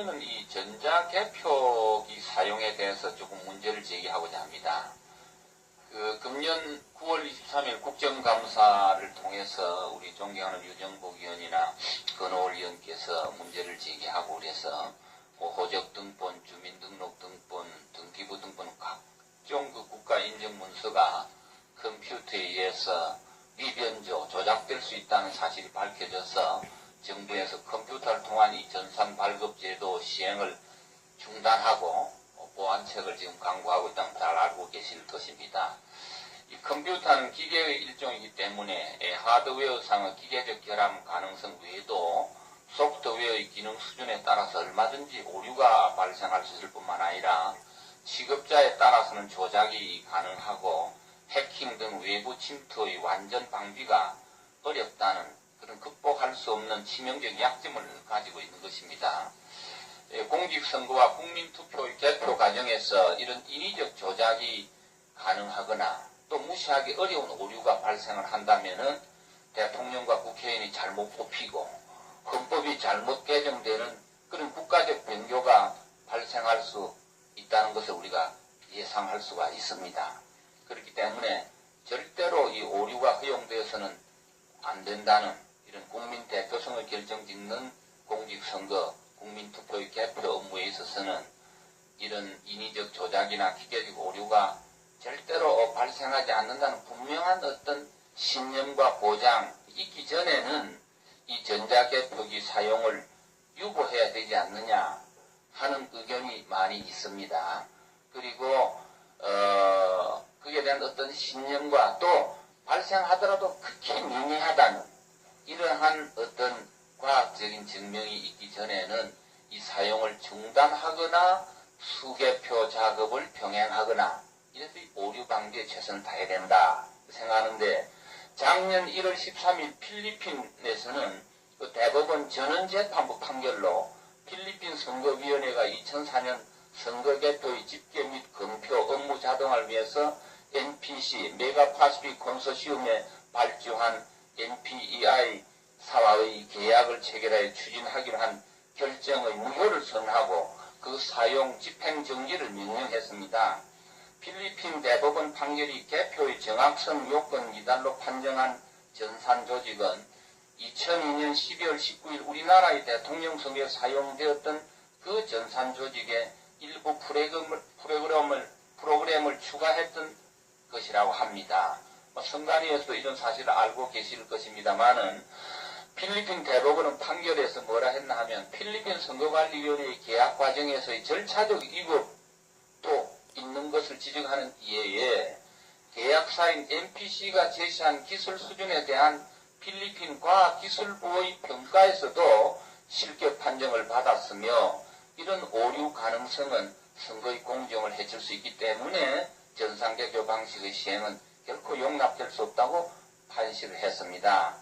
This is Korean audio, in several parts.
저는 이 전자개표기 사용에 대해서 조금 문제를 제기하고자 합니다. 금년 9월 23일 국정감사를 통해서 우리 존경하는 유정복 의원이나 건호월 의원께서 문제를 제기하고 그래서 호적등본, 주민등록등본, 등기부등본 각종 국가인증문서가 컴퓨터에 의해서 위변조, 조작될 수 있다는 사실이 밝혀져서 정부에서 컴퓨터를 통한 이 전산발급제도 시행을 중단하고 보완책을 지금 강구하고 있다는 걸 잘 알고 계실 것입니다. 이 컴퓨터는 기계의 일종이기 때문에 하드웨어상의 기계적 결함 가능성 외에도 소프트웨어의 기능 수준에 따라서 얼마든지 오류가 발생할 수 있을 뿐만 아니라 취급자에 따라서는 조작이 가능하고 해킹 등 외부 침투의 완전 방지가 어렵다는 그런 극복할 수 없는 치명적 약점을 가지고 있는 것입니다. 공직선거와 국민투표의 개표 과정에서 이런 인위적 조작이 가능하거나 또 무시하기 어려운 오류가 발생을 한다면은 대통령과 국회의원이 잘못 뽑히고 헌법이 잘못 개정되는 그런 국가적 변교가 발생할 수 있다는 것을 우리가 예상할 수가 있습니다. 그렇기 때문에 절대로 이 오류가 허용되어서는 안 된다는 이런 국민 대표성을 결정짓는 공직선거, 국민투표의 개표 업무에 있어서는 이런 인위적 조작이나 기계적 오류가 절대로 발생하지 않는다는 분명한 어떤 신념과 보장이 있기 전에는 이 전자개표기 사용을 유보해야 되지 않느냐 하는 의견이 많이 있습니다. 그리고 그에 대한 어떤 신념과 또 발생하더라도 극히 미미하다는 이러한 어떤 과학적인 증명이 있기 전에는 이 사용을 중단하거나 수개표 작업을 병행하거나 이래서 오류 방지에 최선을 다해야 된다 생각하는데 작년 1월 13일 필리핀에서는 그 대법원 전원재판부 판결로 필리핀 선거위원회가 2004년 선거개표의 집계 및 검표 업무 자동화를 위해서 NPC 메가파시픽 콘소시움에 발주한 NPEI 사와의 계약을 체결하여 추진하기로 한 결정의 무효를 선언하고 그 사용 집행정지를 명령했습니다. 필리핀 대법원 판결이 개표의 정확성 요건 미달로 판정한 전산조직은 2002년 12월 19일 우리나라의 대통령 선거에 사용되었던 그 전산조직의 일부 프로그램을 추가했던 것이라고 합니다. 선관위에서도 이런 사실을 알고 계실 것입니다만은 필리핀 대법원은 판결에서 뭐라 했나 하면 필리핀 선거관리위원회의 계약 과정에서의 절차적 위법도 있는 것을 지적하는 이외에 계약사인 NPC가 제시한 기술 수준에 대한 필리핀 과학기술부의 평가에서도 실격 판정을 받았으며 이런 오류 가능성은 선거의 공정을 해칠 수 있기 때문에 전산개표 방식의 시행은 결코 용납될 수 없다고 판시를 했습니다.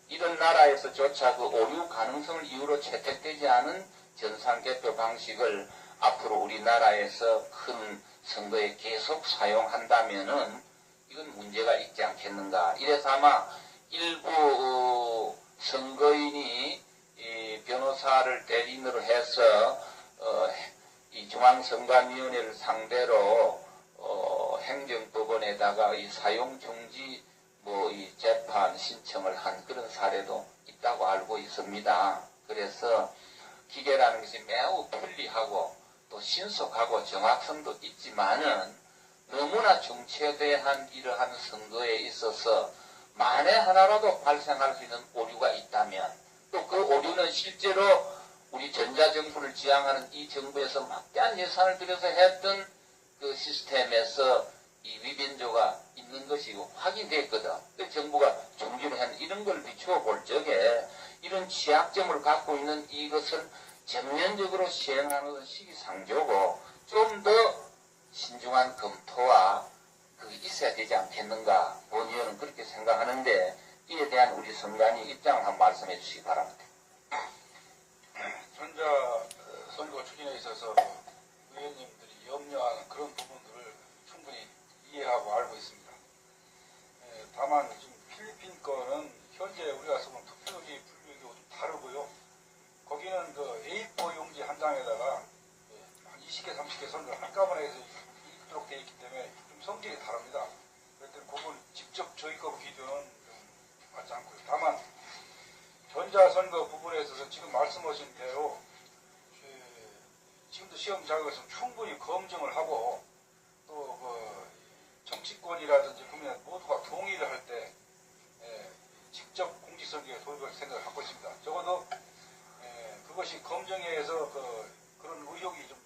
이런 나라에서조차 그 오류 가능성을 이유로 채택되지 않은 전산개표 방식을 앞으로 우리나라에서 큰 선거에 계속 사용한다면은 이건 문제가 있지 않겠는가. 이래서 아마 일부 선거인이 이 변호사를 대리인으로 해서 이 중앙선관위원회를 상대로 행정법원에다가 이 사용중지 이 재판 신청을 한 그런 사례도 있다고 알고 있습니다. 그래서 기계라는 것이 매우 편리하고 또 신속하고 정확성도 있지만은 너무나 중체대한 이러한 선거에 있어서 만에 하나라도 발생할 수 있는 오류가 있다면 또 그 오류는 실제로 우리 전자정부를 지향하는 이 정부에서 막대한 예산을 들여서 했던 그 시스템에서 이 위변조가 있는 것이 확인됐거든. 그 정부가 중지를 한 이런 걸 비추어 볼 적에 이런 취약점을 갖고 있는 이것을 전면적으로 시행하는 것은 시기상조고 좀 더 신중한 검토와 그게 있어야 되지 않겠는가. 본 의원은 그렇게 생각하는데 이에 대한 우리 선관위 입장을 한번 말씀해 주시기 바랍니다. 전자선거 추진에 있어서 의원님들이 염려하는 그런 부분들을 충분히 이해하고 알고 있습니다. 다만 지금 필리핀 거는 현재 우리가 쓰는 투표지 분류기가 좀 다르고요. 거기는 그 A4 용지 한 장 장에다가 한 20개, 30개 선을 한꺼번에 해서 읽도록 되어 있기 때문에 좀 성질이 다릅니다. 그럴 때는 그건 직접 저희 거 비교는 좀 맞지 않고요. 다만 전자선거 부분에 있어서 지금 말씀하신 대로 지금도 시험 자격에서 충분히 검증을 하고 또 그 정치권이라든지 국민 모두가 동의를 할 때 직접 공직선거에 도입할 생각을 갖고 있습니다. 적어도 그것이 검증에 의해서 그런 의혹이 좀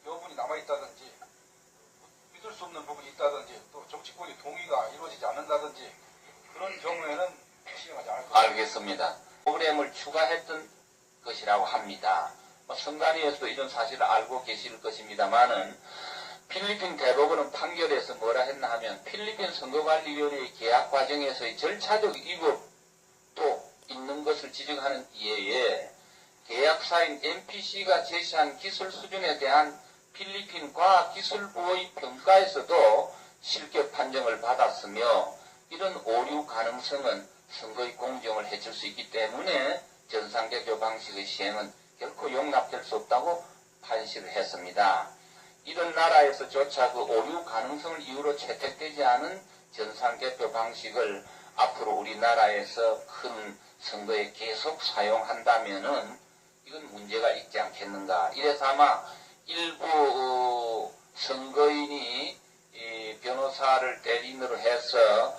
여분이 남아있다든지 믿을 수 없는 부분이 있다든지 또 정치권이 동의가 이루어지지 않는다든지 그런 경우에는 시행하지 않을 것입니다. 알겠습니다. 프로그램을 추가했던 것이라고 합니다. 선관위에서도 이런 사실을 알고 계실 것입니다만은 필리핀 대법원은 판결에서 뭐라 했나 하면 필리핀 선거관리위원회의 계약 과정에서의 절차적 위법도 있는 것을 지적하는 이외에 계약사인 NPC가 제시한 기술 수준에 대한 필리핀 과학기술부의 평가에서도 실격 판정을 받았으며 이런 오류 가능성은 선거의 공정을 해칠 수 있기 때문에 전산개표 방식의 시행은 결코 용납될 수 없다고 판시를 했습니다. 이런 나라에서조차 그 오류 가능성을 이유로 채택되지 않은 전산개표 방식을 앞으로 우리나라에서 큰 선거에 계속 사용한다면은 이건 문제가 있지 않겠는가. 이래서 아마 일부 선거인이 변호사를 대리인으로 해서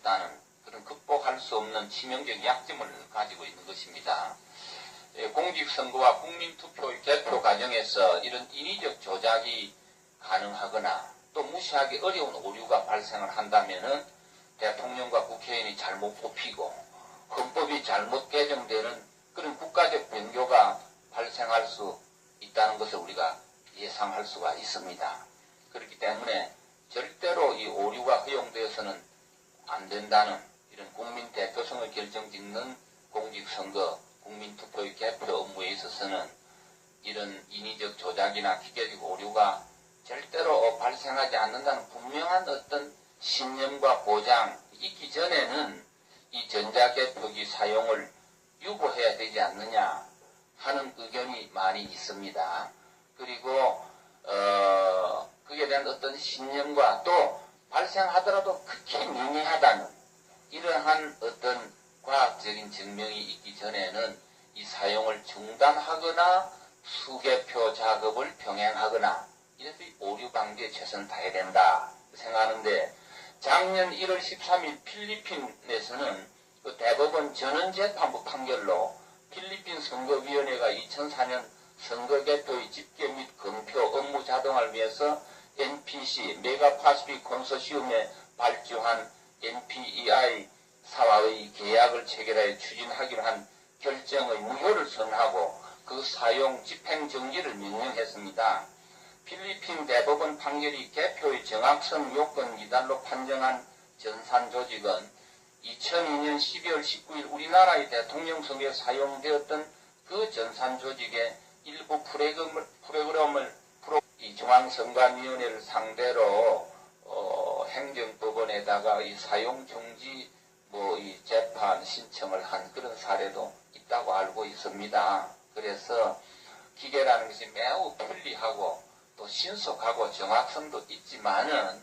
나는 그런 극복할 수 없는 치명적 약점을 가지고 있는 것입니다. 공직선거와 국민투표의 개표 과정에서 이런 인위적 조작이 가능하거나 또 무시하기 어려운 오류가 발생을 한다면은 대통령과 국회의원이 잘못 뽑히고 헌법이 잘못 개정되는 그런 국가적 변교가 발생할 수 있다는 것을 우리가 예상할 수가 있습니다. 그렇기 때문에 절대로 이 오류가 허용되어서는 안 된다는 이런 국민 대표성을 결정짓는 공직선거, 국민투표의 개표 업무에 있어서는 이런 인위적 조작이나 기계적 오류가 절대로 발생하지 않는다는 분명한 어떤 신념과 보장이 있기 전에는 이 전자개표기 사용을 유보해야 되지 않느냐 하는 의견이 많이 있습니다. 그리고 그에 대한 어떤 신념과 또 발생하더라도 극히 미미하다는 이러한 어떤 과학적인 증명이 있기 전에는 이 사용을 중단하거나 수개표 작업을 병행하거나 이래서 이 오류 방지에 최선을 다해야 된다 생각하는데 작년 1월 13일 필리핀에서는 그 대법원 전원재판부 판결로 필리핀 선거위원회가 2004년 선거개표의 집계 및 검표 업무 자동화를 위해서 NPC 메가파시픽 콘소시움에 발주한 NPEI 사와의 계약을 체결하여 추진하기로 한 결정의 무효를 선언하고 그 사용 집행정지를 명령했습니다. 필리핀 대법원 판결이 개표의 정확성 요건 미달로 판정한 전산조직은 2002년 12월 19일 우리나라의 대통령 선거에 사용되었던 그 전산조직의 일부 프로그램을 이 중앙선관위원회를 상대로 행정법원에다가 이 사용정지 이 재판 신청을 한 그런 사례도 있다고 알고 있습니다. 그래서 기계라는 것이 매우 편리하고 또 신속하고 정확성도 있지만은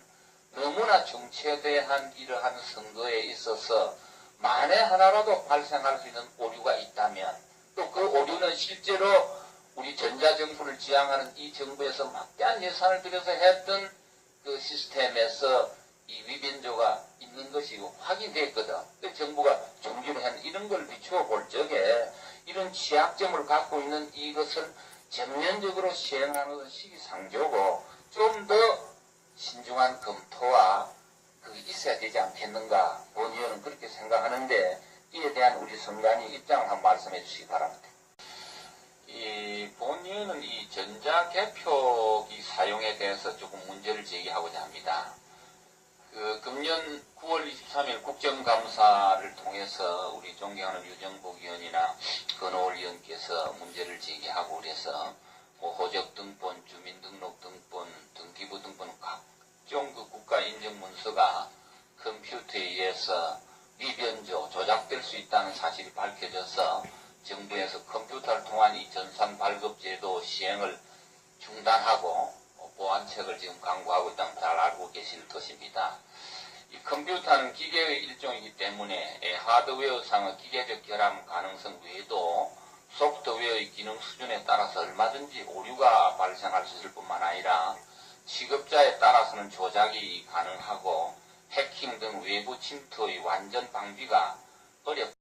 너무나 정체대한 이러한 선거에 있어서 만에 하나라도 발생할 수 있는 오류가 있다면 또 그 오류는 실제로 우리 전자정부를 지향하는 이 정부에서 막대한 예산을 들여서 했던 그 시스템에서 이 위변조가 있는 것이 확인됐거든. 그 정부가 중지를 한 이런 걸 비추어 볼 적에 이런 취약점을 갖고 있는 이것을 전면적으로 시행하는 것은 시기상조고 좀 더 신중한 검토와 그게 있어야 되지 않겠는가. 본 의원은 그렇게 생각하는데 이에 대한 우리 선관위 입장을 한번 말씀해 주시기 바랍니다. 이 본 의원은 이 전자개표기 사용에 대해서 조금 문제를 제기하고자 합니다. 금년 9월 23일 국정감사를 통해서 우리 존경하는 유정복 의원이나 건호월 의원께서 문제를 제기하고 그래서 호적등본, 주민등록등본, 등기부등본 각종 그 국가인증문서가 컴퓨터에 의해서 위변조, 조작될 수 있다는 사실이 밝혀져서 정부에서 컴퓨터를 통한 이 전산 발급제를 시행을 중단하고 보완책을 지금 강구하고 있다는 걸 잘 알고 계실 것입니다. 이 컴퓨터는 기계의 일종이기 때문에 하드웨어상의 기계적 결함 가능성 외에도 소프트웨어의 기능 수준에 따라서 얼마든지 오류가 발생할 수 있을 뿐만 아니라 취급자에 따라서는 조작이 가능하고 해킹 등 외부 침투의 완전 방비가 어렵다.